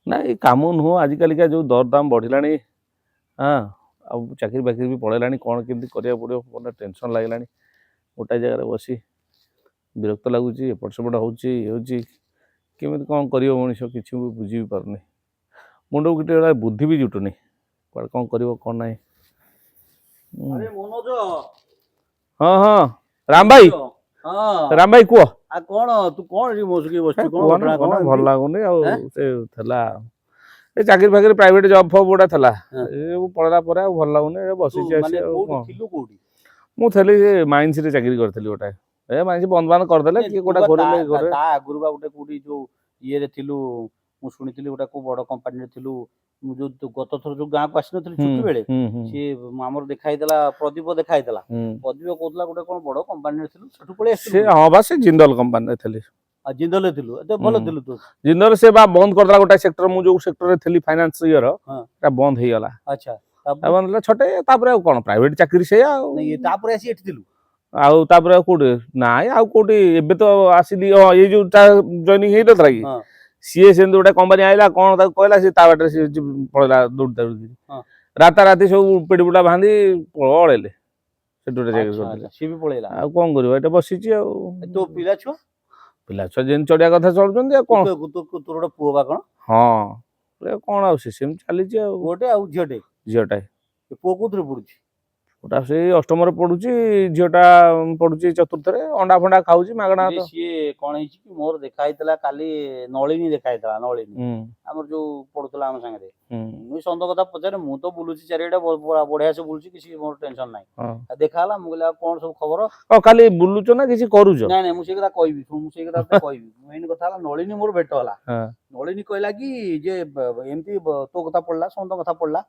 ना ये काम नुह आजिकल जो दरदाम बढ़िलानी। हाँ आ चाकरी बाकरी भी पड़ेलानी कौन केमती करिया पड़ियो मोर टेंशन लागलानी गोटाए जगह बसी विरक्त लगुच एपट सेपट होची केमी कौन कर मनीष किसी भी बुझी भी पारनी मुंड को गोटे बुद्धि भी जुटुनी कौन कर कौन ना। अरे मनोज हाँ हाँ राम भाई हाँ राम भाई कह आ कौन तू कौन मोसकी बसची कौन कौन घटना कौन कौन भल लगुनि ए चाकरी फाकरी प्राइवेट जॉब फब गुड़ा था पढ़ला भल लगुनि बसी माने कोठी थिलु कोठी मुझे माइंस रे चाकरी करी गोटाए ए माइंस बंद बांध करदे किए गोटा घोरले घरे ता आगुरु बा गोटे कोठी जो ये रे थिलु मु सुनिथिलि गोटा को बड़ कंपनी रे थिलु मु जो गत थर जो गां को आसी नथिलि छुट्टी बेले सी हमर देखाई देला प्रदीप देखाई देला प्रदीप कहतला गोटे कोन बड़ कंपनी रे थिलु सठु पळे से हां बा से जिंदल कंपनी रे थली आ जिंदल रे थिलु एते भलो थिलु तो जिंदल से बा बंद करदला गोटा सेक्टर मु जो सेक्टर रे थली फाइनेंस ईयर एटा बंद हे गला। अच्छा बंद छोटे तापर कोन प्राइवेट चाकरी से नहीं तापर आसी एठी थिलु आउ तापर कोडी नाय आउ कोडी एबे तो आसीली ये जो जॉइनिंग हे नथरा कि सीए सेंद गोटे कंपनी आइला कोन ता कहला से ता बाटे से पळला दूर दूर राता राती सब पेड़ी पुडा बांधी पळेले से डोटे चाकरी करले सी भी पळेला आ कोन करबो एटा बसिची आ तो पिला छुआ जेन चढ़िया कथा चलुचंदी आ कोन तोर गोटे पुओ बा कोन हां कोन आ सिस्टम चलीची आ गोटे आ झियोटे पुओ कोथरे पडुची ओटा से अष्टम पढ़ुची झीटा पढ़ुची चतुर्थ अंडा फंडा खाऊची मागणा तो सी कोन हिची कि मोर देखाइतला काली नलिनी देखाइतला नलिनी हमर जो पढुतला हम संगे मुई संद कथा पचारे मु तो बुलुची चारिटा बढ़िया से बुलुची किसी मोर टेंशन नाही देखाला मु गला कोन सब खबर ओ खाली बुलुचो ना किसी करूचो नाही नाही मु से कथा कहबी मु से कथा कहबी मेन कथा हला नलिनी मोर भेट होला नलिनी कहला कि जे एमती तो कथा पड़ला संद कथा पड़ला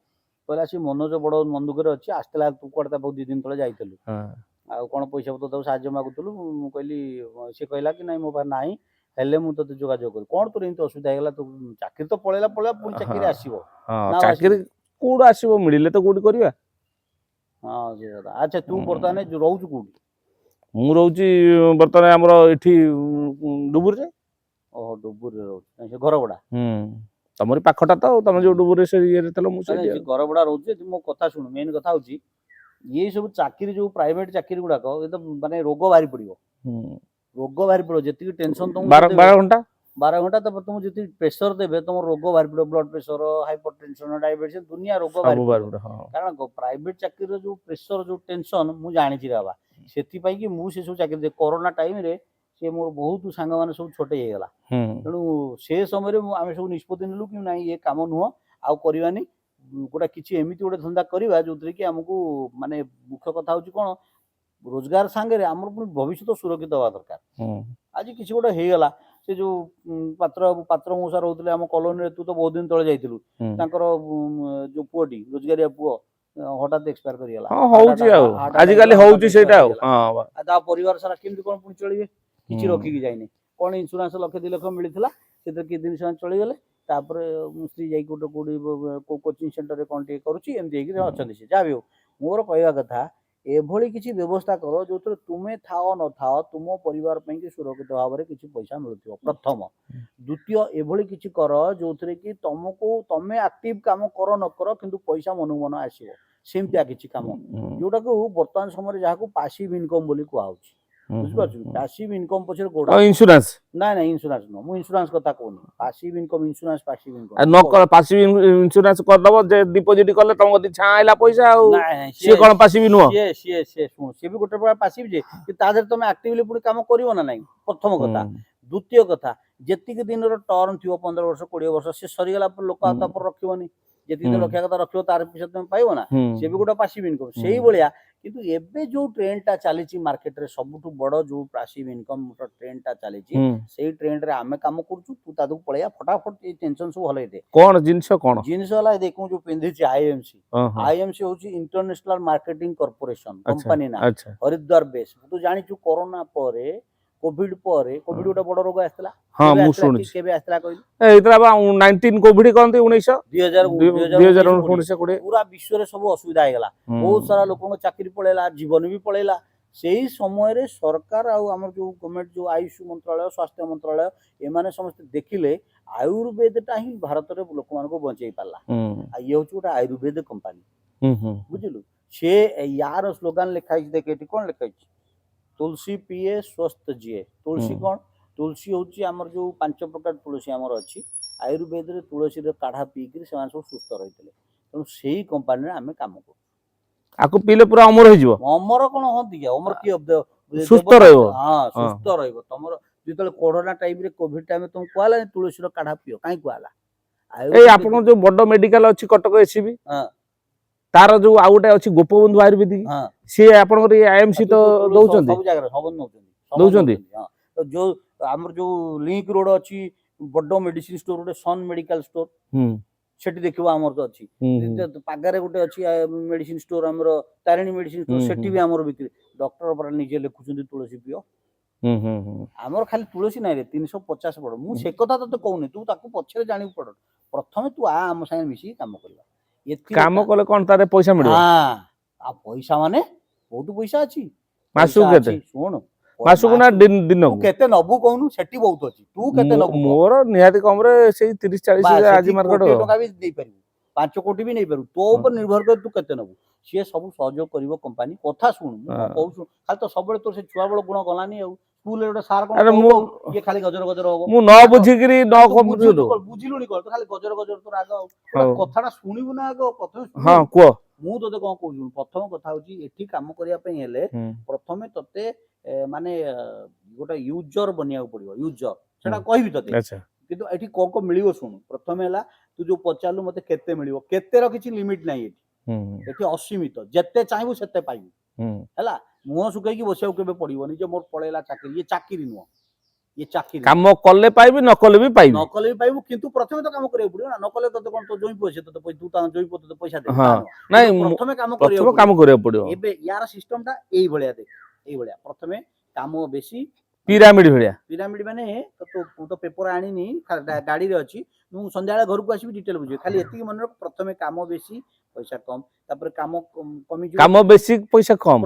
कहला सी मनोज बड़ मन दुखरे अच्छी आसला तू कुआडे बहुत 2 दिन तले जाइतलु आ कोन पैसा पतो तो साहाय्य मागुतलु मु कहली से कहला कि नाही मो पास नाही हेले मु तते जोगाजोग कर कोन तोर एंत असुविधा हेला तो चाकरी तो पळेला पुणी चाकरी आसीबो हां चाकरी कोड आसीबो मिलिले तो कोड करिया हां जे दादा अच्छा तू बर्तमान जो रहउछु कोडी मु रहउची बर्तमान हमरो एठी डुबुर रे ओ डुबुर रे रहउछ से घर बडा तमरी पाखटा तो तम जो डुबुर से ये रे तलो मु से घर बडा रहउछ मो कथा सुन मेन कथा होची ये सब चाकरी जो प्राइवेट चाकरी गुडा को ये तो माने रोग बारी पड़ियो रोग बारी पड़ो जति टेंशन तुम 12 घंटा तब तुम जति प्रेशर देबे तुम रोग बारी पड़ो ब्लड प्रेशर हाइपरटेंशन डायबिटीज दुनिया रोग बारी पड़ो कारण प्राइवेट चाकरी रो जो प्रेशर जो टेंशन मु जानि छि बाबा सेति पई कि मु से सब चाकरी कोरोना टाइम रे से मोर बहुत सांग माने सब छोटे हे गेला तेणु से समय रे आमे सब निष्पत्ति नेलु कि नाही ये काम नुह आ करिवानी गोटा किछि एमिति गोटे धंदा करिवा जोतरे कि हमकु माने मुख्य कथा होची कोन रोजगार सांगे रे हमर पुनी भविष्य सुरक्षित होवा दरकार आज किछि गोटे हे गेला से जो पात्र मौसा रहउतले हम कॉलोनी रे तू तो बहुत दिन तळे जाइतिलु तांकर जो पुओटी रोजगारिया पुओ हठात एक्सपायर करि गेला हां होउची आज काली होउची सेटा हां आ परिवार सारा केमति कोन पुनी चलिबे किछि रखि कि जाइने कोन इंश्योरेंस लाख 2 लाख मिलिथिला सेतर कि दिन से चली गेले तापर मुस्त्री जाई गोटे कोचिंग सेंटर रे कोन टे करूची एम देकी अछन से जा भी हो मोर कहवा कथा एभली किछि व्यवस्था करो जोतर तुमे थाओ न थाओ तुम परिवार पई कि सुरक्षित भाबरे किछि पैसा मिलुथियो प्रथम द्वितीय एभली किछि करो जोतरे कि तुमको तमे एक्टिव काम करो न करो किंतु पैसा मनु मन आसीबो सेमतिया किछि काम जोटा को वर्तमान समय जहा को पासिव इनकम बोली कुआउची पैसिव इनकम पछर गोडा इंश्योरेंस ना ना इंश्योरेंस नो मु इंश्योरेंस कथा कोनी passive income insurance passive income न कर पैसिव इंश्योरेंस कर दबो जे डिपॉजिट करले तुम गति छाइला पैसा आ से कोन पैसिव नुह से सुन से भी गोटे पैसिव जे कि तादर तुम एक्टिवली पुनी काम करिवो ना नाही प्रथम कथा द्वितीय कथा जेतिक दिन रो टर्म थियो 15 वर्ष 20 वर्ष से सरी गेला पर लोक आता पर रखिवनी जेति दिन रखिया कथा रखियो तार पिछे तुम पाइबो ना से भी गोटे पैसिव इनकम सेही बलिया किंतु एबे जो ट्रेंड टा चलीची मार्केट रे सबुठु बड़ जो पैसिव इनकम ट्रेंड टा चलीची सेही ट्रेंड रे आमे काम करछु तू तादु पळेया फटाफट ए टेंशन सब हलै दे कोन जिंस वाला देखू जो पिंधी छी आईएमसी होची इंटरनेशनल मार्केटिंग कॉर्पोरेशन कंपनी ना हरिद्वार बेस तू जानि छु कोरोना परे कोविड गोटे बड़ रोग आसला हां मु सुनि केबे आसला कहि एतरा 19 कोविड कोनते 2019 पूरा विश्व रे सब असुविधा हे गेला बहुत सारा लोगन चाकरी पळेला जीवन भी पळेला ସେଇ ସମୟରେ ସରକାର ଆଉ ଆମର ଯୋଉ ଗଭର୍ଣ୍ଣମେଣ୍ଟ ଯୋଉ ଆୟୁଷ ମନ୍ତ୍ରାଳୟ ସ୍ୱାସ୍ଥ୍ୟ ମନ୍ତ୍ରାଳୟ ଏମାନେ ସମସ୍ତେ ଦେଖିଲେ ଆୟୁର୍ବେଦଟା ହିଁ ଭାରତରେ ଲୋକମାନଙ୍କୁ ବଞ୍ଚେଇ ପାରିଲା। ଆଉ ଇଏ ହଉଛି ଗୋଟେ ଆୟୁର୍ବେଦ କମ୍ପାନୀ, ବୁଝିଲୁ। ସେ ୟାର ସ୍ଲୋଗାନ ଲେଖା ହେଇଛି, ଦେଖ ଏଠି କଣ ଲେଖା ହେଇଛି, ତୁଳସୀ ପିଏ ସ୍वस्थ ଜିଏ। ତୁଳସୀ କଣ? ତୁଳସୀ ହଉଛି ଆମର ଯୋଉ 5 ପ୍ରକାର ତୁଳସୀ ଆମର ଅଛି, ଆୟୁର୍ବେଦରେ ତୁଳସୀର କାଢା ପିଇକିରି ସେମାନେ ସବୁ ସୁସ୍ଥ ରହିଥିଲେ। ତେଣୁ ସେଇ କମ୍ପାନୀରେ ଆମେ କାମ କରୁ। ଆକୁ ପିଇଲେ ପୁରା ଅମର ହେଇଯିବ? ଅମର କଣ ହନ୍ତି କି, ଅମର କିଏ ସୁସ୍ଥ ରହିବ? ହଁ ସୁସ୍ଥ ରହିବ। ତମର ଯେତେବେଳେ କୋରୋନା ଟାଇମରେ କୋଭିଡ ଟାଇମରେ ତମକୁ କୁହାହେଲାନି ତୁଳସୀର କାଢା ପିଅ, କାହିଁ କୁହାହେଲା? ଏଇ ଆପଣଙ୍କ ଯୋଉ ବଡ ମେଡିକାଲ ଅଛି କଟକ ଏସିବି, ତାର ଯୋଉ ଆଉ ଗୋଟେ ଅଛି ଗୋପବନ୍ଧୁ ଆୟୁର୍ବେଦିକ, ସିଏ ଆପଣଙ୍କର ଏଇ ଆଇଏମସି ତ ଦଉଛନ୍ତି? ସବୁ ଜାଗାରେ ସବୁ ଦଉଛନ୍ତି। ଯୋଉ ଆମର ଯୋଉ ଲିଙ୍କ ରୋଡ ଅଛି ବଡ ମେଡିସିନ ଷ୍ଟୋର ଗୋଟେ ସନ୍ ମେଡିକାଲ ଷ୍ଟୋର, ସେଠି ଦେଖିବ ଆମର ତ ଅଛି। ପାଗାରେ ଗୋଟେ ଅଛି ମେଡିସିନ ଷ୍ଟୋର ଆମର ତାରିଣୀ ମେଡିସିନ ଷ୍ଟୋର, ସେଠି ବି ଆମର ବିକ୍ରି। ଡକ୍ଟର ପରା ନିଜେ ଲେଖୁଛନ୍ତି ତୁଳସୀ ପିଅ। ଆମର ଖାଲି ତୁଳସୀ ନାହିଁ ରେ, 350 ପଡ। ମୁଁ ସେ କଥା ତତେ କହୁନି, ତୁ ତାକୁ ପଛରେ ଜାଣିବୁ ପଡ। ପ୍ରଥମେ ତୁ ଆମ ସାଙ୍ଗେ ମିଶିକି କାମ କରିବା। କାମ କଲେ କଣ ତାର ପଇସା ମିଳିବ? ଆଉ ପଇସା ମାନେ ବହୁତ ପଇସା ଅଛି। ମାସକୁ କେତେ? ଶୁଣ, ମାସକୁ ନା ଦିନକୁ? ତୁ କେତେ ନବୁ କହୁନୁ, ସେଠି ବହୁତ ଅଛି। ତୁ କେତେ ନବୁ? ମୋର ନିହାତି କମରେ ସେଇ 30-40 ଆଜି ମାର୍କେଟ ଟଙ୍କା ବି ଦେଇପାରିବୁ, 5 କୋଟି ବି ନେଇପାରିବୁ। ତୋ ଉପରେ ନିର୍ଭର କରି ତୁ କେତେ ନବୁ। ସିଏ ସବୁ ସହଯୋଗ କରିବ କମ୍ପାନୀ। କଥା ଶୁଣୁ, ମୁଁ କଣ କହୁଛୁ, ଖାଲି ତ ସବୁବେଳେ ତୋର ସେ ଛୁଆ ବେଳ ଗୁଣ ଗଲାନି ଆଉ। ସ୍କୁଲରେ ଗୋଟେ ସାର୍ କଣ ଇଏ ଖାଲି ଗଜର ଗଜର ହବ, ମୁଁ ନ ବୁଝିକିରି ବୁଝିଲୁଣି କଣ, ତୁ ଖାଲି ଗଜର ଗଜର ତୋର ଆଗ। କଥାଟା ଶୁଣିବୁ ନା ଆଗ, ପ୍ରଥମେ। ହଁ କୁହ। ମୁଁ ତତେ କଣ କହୁଛି, ପ୍ରଥମ କଥା ହଉଛି ଏଠି କାମ କରିବା ପାଇଁ ହେଲେ ପ୍ରଥମେ ତତେ ମାନେ ଗୋଟେ ୟୁଜର ବନିବାକୁ ପଡିବ। ୟୁଜର ସେଟା କହିବି ତତେ, କିନ୍ତୁ ଏଠି କଣ କଣ ମିଳିବ ଶୁଣୁ। ପ୍ରଥମେ ହେଲା, ତୁ ଯୋଉ ପଚାରିଲୁ ମତେ କେତେ ମିଳିବ, କେତେର କିଛି ଲିମିଟ ନାହିଁ ଏଠି। ଏଠି ଅସୀମିତ, ଯେତେ ଚାହିଁବୁ ସେତେ ପାଇବୁ। ହେଲା, ମୁହଁ ଶୁଖେଇକି ବସିବାକୁ କେବେ ପଡିବନି ଯେ ମୋର ପଳେଇଲା ଚାକିରି। ଇଏ ଚାକିରି ନୁହଁ, ଇଏ ଚାକିରି। କାମ କଲେ ପାଇବି, ନ କଲେ ବି ପାଇବି। ନ କଲେ ବି ପାଇବୁ, କିନ୍ତୁ ପ୍ରଥମେ ତ କାମ କରିବାକୁ ପଡିବ ନା। ନ କଲେ ତତେ କଣ ତୋ ଜଇଁ ପଇସା ତତେ ତୁ ତା ଜଇଁ ତତେ ପଇସା ଦେବେ? ନାଇଁ, ପ୍ରଥମେ କାମ କରିବାକୁ ପଡିବ। ଏବେ ୟାର ସିଷ୍ଟମ ଟା ଏଇଭଳିଆ, ଦେଖ ଏଇଭଳିଆ। ପ୍ରଥମେ କାମ ବେଶୀ, ପିରାମିଡ ଭଳିଆ। ପିରାମିଡ ମାନେ ମୁଁ ତ ପେପର ଆଣିନି, ଗାଡିରେ ଅଛି। ମୁଁ ସନ୍ଧ୍ୟାବେଳେ ଘରକୁ ଆସିବି, ଡିଟେଲ ବୁଝିବି। ଖାଲି ଏତିକି ମନେ ରଖ, ପ୍ରଥମେ କାମ ବେଶୀ ପଇସା କମ, ତାପରେ କାମ କମିଯିବ। କାମ ବେଶୀ ପଇସା କମ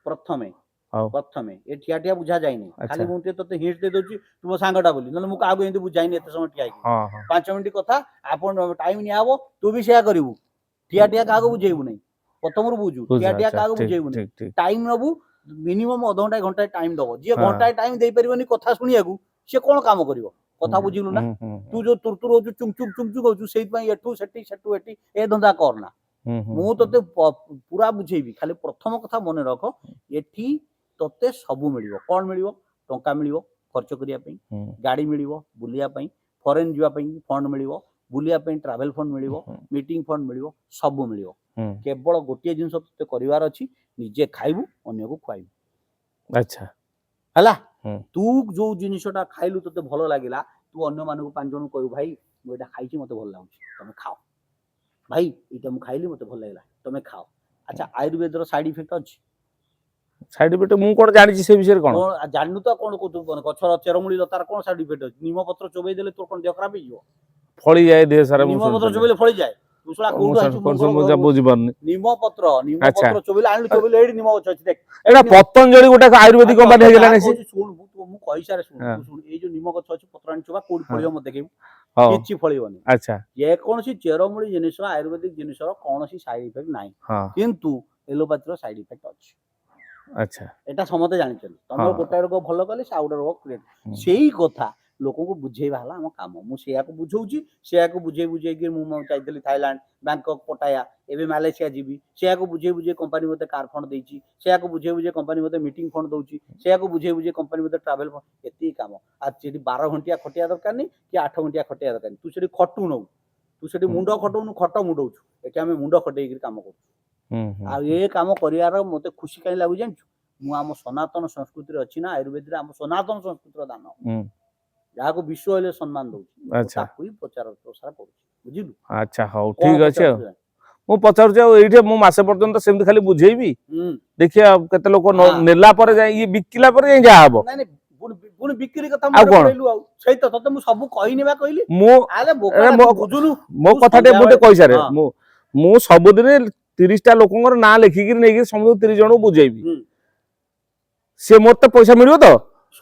ପ୍ରଥମେ ଏ ଠିଆ ଠିଆ ବୁଝା ଯାଇନି। ଖାଲି ମୁଁ ଟିକେ ତତେ ହିଣ୍ଟ ଦେଇ ଦଉଛି, ତୁ ମୋ ସାଙ୍ଗଟା ବୋଲି। ନହେଲେ ମୁଁ କାହାକୁ ଏମିତି ବୁଝାଇନି ଏତେ ସମୟ ଠିଆ ହେଇକି। 5 ମିନିଟ୍ କଥା, ଆପଣ ଟାଇମ ନିଆହବ, ତୁ ବି ସେୟା କରିବୁ। ଠିଆ ଠିଆ କାହାକୁ ବୁଝେଇବୁ ନାହିଁ, ପ୍ରଥମରୁ ବୁଝୁ। ଠିଆ ଠିଆ କାହାକୁ ବୁଝେଇବୁ ନାହିଁ। ଟାଇମ ନବୁ, ମିନିମମ୍ ଅଧଘଣ୍ଟାଏ ଘଣ୍ଟାଏ ଟାଇମ ଦବ। ଯିଏ ଘଣ୍ଟାଏ ଟାଇମ ଦେଇପାରିବନି କଥା ଶୁଣିବାକୁ, ସିଏ କଣ କାମ କରିବ? କଥା ବୁଝିଲୁ ନା? ତୁ ଯୋଉ ତୁର୍ତୁର ହଉଛୁ, ଚୁମ୍ ଚୁମ୍ ଚୁମ୍ ଚୁମ୍ ହଉଛୁ, ସେଇଥିପାଇଁ ଏଠୁ ସେଠି ସେଠୁ ଏଠି ଏ ଧନ୍ଦା କରନା। ମୁଁ ତତେ ପୁରା ବୁଝେଇବି, ଖାଲି ପ୍ରଥମ କଥା ମନେ ରଖ। ଏଠି ତତେ ସବୁ ମିଳିବ। କଣ ମିଳିବ? ଟଙ୍କା ମିଳିବ ଖର୍ଚ୍ଚ କରିବା ପାଇଁ, ଗାଡି ମିଳିବ ବୁଲିବା ପାଇଁ, ଫରେନ୍ ଯିବା ପାଇଁ ଫଣ୍ଡ ମିଳିବ, ବୁଲିବା ପାଇଁ ଟ୍ରାଭେଲ ଫଣ୍ଡ ମିଳିବ, ମିଟିଂ ଫଣ୍ଡ ମିଳିବ, ସବୁ ମିଳିବ। କେବଳ ଗୋଟିଏ ଜିନିଷ ତତେ କରିବାର ଅଛି, ନିଜେ ଖାଇବୁ, ଅନ୍ୟକୁ ଖୁଆଇବୁ। ଆଚ୍ଛା, ହେଲା। ତୁ ଯୋଉ ଜିନିଷଟା ଖାଇଲୁ ତତେ ଭଲ ଲାଗିଲା, ତୁ ଅନ୍ୟମାନଙ୍କୁ 5 ଜଣଙ୍କୁ କହିବୁ, ଭାଇ ମୁଁ ଏଇଟା ଖାଇଛି ମତେ ଭଲ ଲାଗୁଛି, ତମେ ଖାଅ। ଭାଇ ଏଇଟା ମୁଁ ଖାଇଲି ମତେ ଭଲ ଲାଗିଲା, ତମେ ଖାଅ। ଆଚ୍ଛା, ଆୟୁର୍ବେଦର ସାଇଡ ଇଫେକ୍ଟ ଅଛି? ସାଇଡ ଇଫେକ୍ଟ ମୁଁ କଣ ଜାଣିଛି ସେ ବିଷୟରେ? କଣ ଜାଣିନୁ ତ କଣ କହୁଛୁ? ଗଛର ଚେରମୂଳି ଲତାର କଣ ସାଇଡ ଇଫେକ୍ଟ ଅଛି? ନିମ ପତ୍ର ଚୋବେଇ ଦେଲେ ତୋର କଣ ଦେହ ଖରାପ ହେଇଯିବ? ଫଳି ଯାଏ ଦେହ ସାରା। ନିମ ପତ୍ର ଚୋବେଇଲେ ଫଳି ଯାଏ? ତୁ ଶଳା କୋଉଠୁ ଆଇଛୁ? ବୁଝିପାରୁନି। ନିମ ପତ୍ର ଚୋବେଇଲେ ଆଣିଲୁ, ଚୋବେଇଲେ ଏଇଠି ନିମ ଗଛ ଅଛି, ଦେଖ। ଏଟା ପତଞ୍ଜଳି ଗୋଟେ ଆୟୁର୍ବେଦିକ କମ୍ପାନୀ ହେଇଗଲାନି। ଶୁଣ, ମୁଁ କହିସାରେ, ଶୁଣ। ଏଇ ଯୋଉ ନିମ ଗଛ ଅଛି, ପତ୍ର ଆଣି ଚୋବା, କୋଉଠି ଫଳିବ ମତେ ଦେଖେଇବୁ? କିଛି ଫଳିବନି। ଆଚ୍ଛା, ଯେକୌଣସି ଚେରମୂଳି ଜିନିଷ, ଆୟୁର୍ବେଦିକ ଜିନିଷର କୌଣସି ସାଇଡ ଇଫେକ୍ଟ ନାହିଁ, କିନ୍ତୁ ଏଲୋପାଥିର ସାଇଡ ଇଫେକ୍ଟ ଅଛି। ଆଚ୍ଛା, ଏଟା ସମସ୍ତେ ଜାଣିଛନ୍ତି। ତମର ଗୋଟାଏ ରୋଗ ଭଲ କଲେ ସେ ଆଉ ଗୋଟେ ରୋଗ କ୍ରିଏଟ। ସେଇ କଥା ଲୋକଙ୍କୁ ବୁଝେଇବା ହେଲା ଆମ କାମ। ମୁଁ ସେଇଆକୁ ବୁଝଉଛି, ସେଇଆକୁ ବୁଝେଇକି ମୁଁ ଯାଇଥିଲି ଥାଇଲାଣ୍ଡ, ବ୍ୟାଙ୍କକ୍, ପଟାୟା, ଏବେ ମାଲେସିଆ ଯିବି। ସେଇଆକୁ ବୁଝେଇ କମ୍ପାନୀ ମତେ କାର୍ ଫଣ୍ଡ ଦେଇଛି। ସେଇଆକୁ ବୁଝେଇ କମ୍ପାନୀ ମତେ ମିଟିଂ ଫଣ୍ଡ ଦଉଛି। ସେଇଆକୁ ବୁଝେଇ କମ୍ପାନୀ ମତେ ଟ୍ରାଭେଲ ଫଣ୍ଡ। ଏତିକି କାମ। ଆଉ ସେଠି 12 ଘଣ୍ଟିଆ ଖଟିଆ ଦରକାର ନାହିଁ, କି 8 ଘଣ୍ଟିଆ ଖଟିଆ ଦରକାର ନାହିଁ। ତୁ ସେଠି ଖଟୁ ନଉ, ତୁ ସେଠି ମୁଣ୍ଡ ଖଟଉନୁ, ଖଟ ମୁଣ୍ଡଉଛୁ। ଏଠି ଆମେ ମୁଣ୍ଡ ଖଟେଇକି କାମ କରୁଛୁ। ଆଉ ଏ କାମ କରିବାର ମତେ ଖୁସି କାହିଁ ଲାଗୁଛି ଜାଣିଛୁ? ମୁଁ ଆମ ସନାତନ ସଂସ୍କୃତିରେ ଅଛି ନା, ଆୟୁର୍ବେଦରେ ଆମ ସନାତନ ସଂସ୍କୃତିର ଦାନ, ଯାହାକୁ ବିଶ୍ୱ ହେଲେ ସମ୍ମାନ ଦଉଛି, ତାକୁ ହିଁ ପ୍ରଚାର ପ୍ରସାର କରୁଛି। ବୁଝିଲୁ? ଆଚ୍ଛା, ହଉ ଠିକ ଅଛି। ଆଉ ମୁଁ ପଚାରୁଛି, ଆଉ ଏଇଠି ମୁଁ ମାସେ ପର୍ଯ୍ୟନ୍ତ ସେମିତି ଖାଲି ବୁଝେଇବି, ଦେଖିବା କେତେ ଲୋକ ନେଲା ପରେ ଯାଇ, ଇଏ ବିକିଲା ପରେ ଯାଇ ଯାହା ହବ। ପୁଣି ବିକ୍ରି କଥା କହିଲୁ, ଆଉ ସେଇ ତ ତତେ ମୁଁ ସବୁ କହିନି ବା, କହିଲି। ମୋ କଥା ଟିକେ ମୁଁ କହିସାରେ। ମୁଁ ସବୁଦିନ 30ଟା ଲୋକଙ୍କର ନାଁ ଲେଖିକି ନେଇକି ସମସ୍ତ 30 ଜଣଙ୍କୁ ବୁଝେଇବି ହୁଁ। ସେ ମୋତେ ପଇସା ମିଳିବ ତ?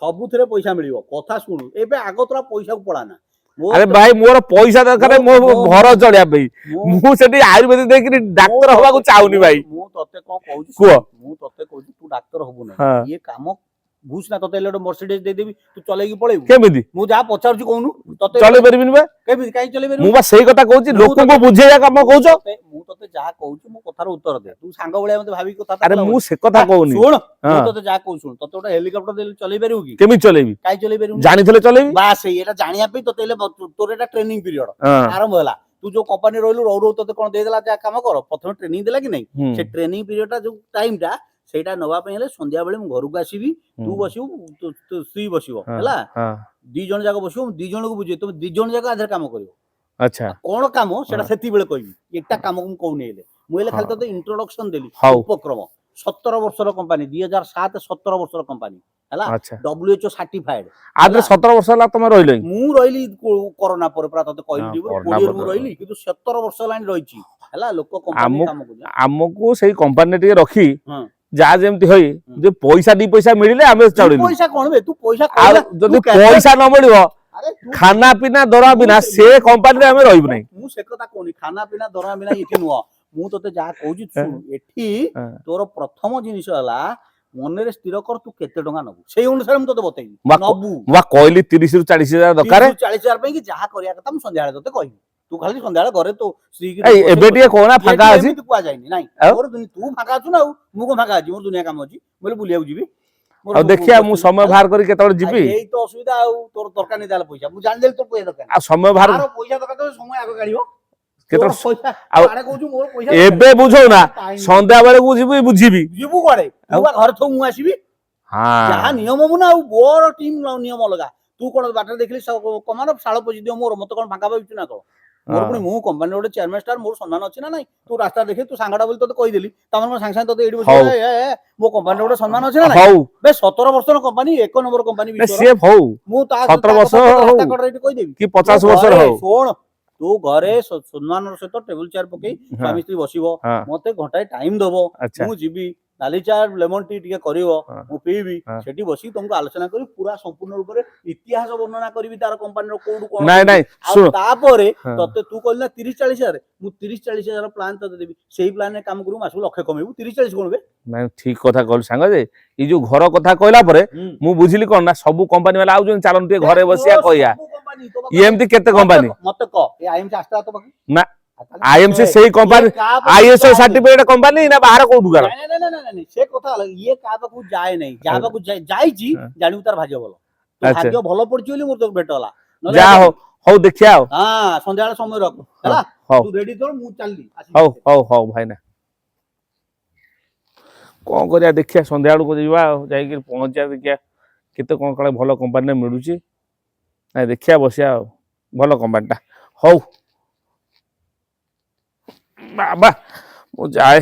ସବୁଥିରେ ପଇସା ମିଳିବ କଥା ଶୁଣୁ ଏବେ ଆଗ ତୋରା ପଇସାକୁ ପଳାନା ଆରେ ଭାଇ ମୋର ପଇସା ଦରକାର ମୋ ଘର ଚଳିବା ପାଇଁ ମୁଁ ସେଠି ଆୟୁର୍ବେଦିକ ଦେଇକିରି ଡାକ୍ତର ହବାକୁ ଚାହୁଁନି ଭାଇ। ମୁଁ ତତେ କଣ କହୁଛି କୁହ। ମୁଁ ତତେ କହୁଛି ତୁ ଡାକ୍ତର ହବୁ ହଁ। ନାହିଁ ଇଏ କାମ ବୁଝ ନା ତତେ ଗୋଟେ ମର୍ସିଡିଜ ଦେଇଦେବି ତୁ ଚଲେଇକି ପଳେଇବୁ କେମିତି ମୁଁ ଯାହା ପଚାରୁଛି କହୁନୁ ତତେ ଚଲେଇ ପାରିବିନି ବା କେମିତି କାହିଁ ଚଲେଇ ମୁଁ ପାରିବୁ ବା ସେଇ କଥା କହୁଛି ଲୋକଙ୍କୁ ବୁଝେଇବା କାମ କହୁଛ। ମୁଁ ତତେ ଯାହା କହୁଛି ମୋ କଥାର ଉତ୍ତର ଦେ ତୁ ସାଙ୍ଗ ଭଳିଆ ମତେ ଭାବିକି କଥା ଆରେ ମୁଁ ସେ କଥା କହୁନି ଶୁଣ ହଁ ମୁଁ ତତେ ଯାହା କହୁଛି ଶୁଣ ତତେ ଗୋଟେ ହେଲିକପ୍ଟର ଦେଲେ ଚଲେଇ ପାରିବୁ କି କେମିତି ଚଲେଇବି କାହିଁ ଚଲେଇ ପାରିବୁ ଜାଣିଥିଲେ ଚଲେଇବି ବାସ୍ ଏଇଟା ଜାଣିବା ପାଇଁ ତତେ ହେଲେ ତୋର ଏଟା ଟ୍ରେନିଂ ପିରିୟଡ ହଁ ଆରମ୍ଭ ହେଲା ତୁ ଯୋଉ କମ୍ପାନୀ ରହିଲୁ ରହୁ ରହୁ ତତେ କଣ ଦେଇଦେଲା ଯା କାମ କର ପ୍ରଥମେ ଟ୍ରେନିଂ ଦେଲା କି ନାଇଁ ହୁଁ ସେ ଟ୍ରେନିଂ ପିରିୟଡ ଟା ଯୋଉ ଟାଇମ ଟା ସେଇଟା ନବା ପାଇଁ ହେଲେ ସନ୍ଧ୍ୟା ବେଳେ ମୁଁ ଘରକୁ ଆସିବି ତୁ ବସିବୁ ତୋ ସ୍ତ୍ରୀ ବସିବ ହଁ ହେଲା ହଁ 2 ଜଣ ଯାକ ବସିବ ମୁଁ 2 ଜଣକୁ ବୁଝେଇ ତମେ 2 ଜଣ ଯାକ ଆଧାର କାମ କରିବ ଆଚ୍ଛା କଣ କାମ ସେଟା ହଁ ସେତିକି ବେଳେ କହିବି ଏଟା କାମକୁ ମୁଁ କହୁନି ହେଲେ ମୁଁ ହେଲେ ଖାଲି ହଁ ତତେ ଇଣ୍ଟ୍ରୋଡକ୍ସନ ଦେଲି ହଉ ଉପକ୍ରମ 17 ବର୍ଷର କମ୍ପାନୀ 2007 17 ବର୍ଷର କମ୍ପାନୀ ହେଲା ଆଚ୍ଛା WHO ସାର୍ଟିଫାଏଡ ଆದ್ರೆ 17 ବର୍ଷ ହେଲା ତମେ ରହିଲଣି ମୁଁ ରହିଲି କରୋନା ପରେ ପୁରା ତତେ କହିଲି ହଁ, ଟି 20 ରୁ ମୁଁ କରୋନା ରହିଲି କିନ୍ତୁ 17 ବର୍ଷ ହେଲାଣି ରହିଛି ହେଲା ଲୋକ କମ୍ପାନୀ ଆମକୁ କାମ କରୁଛନ୍ତି ଆମକୁ ସେଇ କମ୍ପାନୀରେ ଟିକେ ରଖି ହଁ ଯାହା ଯେମିତି ହୋଇ ଯେ ପଇସା 2 ପଇସା ମିଳିଲେ ଆମେ ତୁ ଚଳିଲୁ ପଇସା କଣ ବେ ତୁ ପଇସା ଆଉ କହିଲା ଯଦି ତୁ କେତେ- ପଇସା ନ ମିଳିବ ଆରେ ତୁ ଖାନା ପିନା ଦରମା ବିନା ସେ କମ୍ପାନୀରେ ଆମେ ରହିବୁ ନାହିଁ ମୁଁ ସେ କଥା କହୁନି ଖାନା ପିନା ଦରମା ବିନା ଏଠି ନୁହଁ ମୁଁ ତତେ ଯାହା କହୁଛି ଶୁଣୁ ଏଠି ତୋର ପ୍ରଥମ ଜିନିଷ ହେଲା ମନରେ ସ୍ଥିର କର ତୁ କେତେ ଟଙ୍କା ନବୁ ସେଇ ଅନୁସାରେ ମୁଁ ତତେ ବତେଇବି ନବୁ ମୁଁ କହିଲି 30 ରୁ 40 ହଜାର ଦରକାର 40,000 ପାଇଁ କି ଯାହା କରିବା କଥା ମୁଁ ସନ୍ଧ୍ୟାବେଳେ ତତେ କହିବି ତୁ ଖାଲି ସନ୍ଧ୍ୟାବେଳେ ଘରେ ତୋ ସ୍ତ୍ରୀକି ଏଇ ଏବେ ଟିକେ କହୁନା ଫାଙ୍କା ଅଛି ଏମିତି କୁହାଯାଇନି ନାଇଁ ଆଉ? ମୋର ତୁ ଫାଙ୍କା ଅଛୁ ନା ଆଉ ମୁଁ କଣ ଫାଙ୍କା ଅଛି ମୋର ଦୁନିଆ କାମ ଅଛି ମୁଁ ବୁଲିବାକୁ ଯିବି ମୋର ଆଉ ଦେଖିଆ ମୁଁ ବସିବି, ସମୟ ହେଲା? ବାହାର କରି କେତେବେଳେ ଯିବି ଏଇ ତ ଅସୁବିଧା ଆଉ ତୋର ଦରକାର ନାହିଁ ତାହେଲେ ପଇସା ମୁଁ ଜାଣିଦେଲି ତୋର ପଇସା ଦରକାର ଆଉ ସମୟ ବାହାର ତାର ପଇସା ଦରକାର ତ ସମୟ ଆଗ କାଢିବ ତୋର କେତେବେଳେ ପଇସା ଆଉ ଆଡେ କହୁଛୁ ମୋର ପଇସା ଏବେ ବୁଝଉ ନା time ନାହିଁ। ସନ୍ଧ୍ୟା ବେଳକୁ ଯିବି ବୁଝିବି ଯିବୁ କୁଆଡେ ତୁ ଆଉ? ବା ଘରେ ଥଉ ମୁଁ ଆସିବି ଯାହା ହଁ ନିୟମ ମୁଁ ନା ଆଉ ମୋର ଟିମ୍ ନିୟମ ଅଲଗା ତୁ କଣ ବାଟରେ ଦେଖିଲି କମାନ ଶାଳ ପୋଛି ଦିଅ ମୋର ମତେ କଣ ଫାଙ୍କା ପାଇଛୁ ନା କଣ ମୋର ପୁଣି ମୁଁ କମ୍ପାନୀର ଗୋଟେ ଚେୟାରମ୍ୟାନ ଷ୍ଟାର ମୋର ସମ୍ମାନ ଅଛି ନା ନାଇଁ ତୁ ରାସ୍ତା ଦେଖି ତୁ ସାଙ୍ଗଟା ବୋଲି ତତେ କହିଦେଲି ତାମାନେ ମୁଁ ସାଙ୍ଗେ ସାଙ୍ଗେ ତତେ ଏଇଠି ବସିବ ହଉ ମୋ କମ୍ପାନୀର ଗୋଟେ ସମ୍ମାନ ଅଛି ନା ନାଇଁ ହଉ ବେ 17 ବର୍ଷର କମ୍ପାନୀ 1 ନମ୍ବର କମ୍ପାନୀ ନା ବିଶ୍ୱର ସିଏ ହଉ ମୁଁ ତା 17 ବର୍ଷ ହଉ ରାସ୍ତା କଡରେ ଏଇଠି କହିଦେବି କି 50 ବର୍ଷର ହଉ ଶୁଣ ତୁ ଘରେ ସମ୍ମାନର ସହିତ ଟେବୁଲ ଚେୟାର ପକେଇ ହଁ ସ୍ୱାମୀ ସ୍ତ୍ରୀ ବସିବ ହଁ ମତେ ଘଣ୍ଟାଏ ଟାଇମ ଦବ ଆଚ୍ଛା ମୁଁ ଯିବି ନାଲି ଚା ଲେମନ ଟି ଟିକେ କରିବ ହଁ ମୁଁ ପିଇବି ହଁ ସେଠି ବସିକି ତମକୁ ଆଲୋଚନା କରି ପୁରା ସମ୍ପୂର୍ଣ୍ଣ ରୂପରେ ଇତିହାସ ବର୍ଣ୍ଣନା କରିବି ତାର କମ୍ପାନୀର କୋଉଠୁ କଣ ନାଇଁ କେମିତି। ନାଇଁ ଆଉ ଶୁଣ ତାପରେ ହଁ ତତେ ତୁ କହିଲି ନା 30-40 ହଜାର ମୁଁ 30-40 ହଜାର ପ୍ଲାନ୍ ତତେ ଦେବି ସେଇ ପ୍ଲାନରେ କାମ କରିବୁ ମାସକୁ ଲକ୍ଷେ କମେଇବୁ 30-40 କଣ ବେ ନାଇଁ ଠିକ କଥା କହିଲୁ ସାଙ୍ଗ ଯେ ଏଇ ଯୋଉ ଘର କଥା କହିଲା ପରେ ମୁଁ ବୁଝିଲି କଣ ନା ସବୁ କମ୍ପାନୀ ବାଲା ଆଉଛନ୍ତି ଚାଲନ୍ତୁ ଟିକେ ଘରେ ବସିବା କହିବା ଏମିତି କେତେ କମ୍ପାନୀ ମତେ କହ ଏ ଆଇଏମସି ଆସିଥିଲା ତୋ ପାଖକୁ ନା ଆଇଏମସି ସେଇ କମ୍ପାନୀ ଆଇଏସଓ ସାର୍ଟିଫିକେଟ କମ୍ପାନୀ ନା ବାହାର କୋଉଠୁ ଗାର ନାଇଁ ସେ କଥା ହେଲା ଇଏ କାହା ପାଖକୁ ଯାଏ ନାହିଁ ଯାହା ପାଖକୁ ଯାଇଛି ଜାଣିବୁ ତାର ଭାଗ୍ୟ ଭଲ ତୋ ଆଚ୍ଛା ଭାଗ୍ୟ ଭଲ ପଡିଛି ବୋଲି ମୋର ତୋ ଭେଟ ହେଲା ଯାହା ହଉ ହଉ ଦେଖିଆ ଆଉ ହଁ ସନ୍ଧ୍ୟାବେଳେ ସମୟ ରଖ ହଁ ହେଲା ହଉ ତୁ ରେଡି ଥୋ ମୁଁ ଚାଲିଲି ହଉ ହଉ ହଉ ଭାଇନା କଣ କରିବା ଦେଖିଆ ସନ୍ଧ୍ୟା ବେଳକୁ ଯିବା ଆଉ ଯାଇକି ପହଞ୍ଚିବା ଦେଖିଆ କେତେ କଣ କାଳେ ଭଲ କମ୍ପାନୀରେ ମିଳୁଛି ନାଇଁ ଦେଖିଆ ବସିବା ଆଉ ଭଲ କମ୍ପାନୀଟା ହଉ ବାବା ମୁଁ ଯାଏ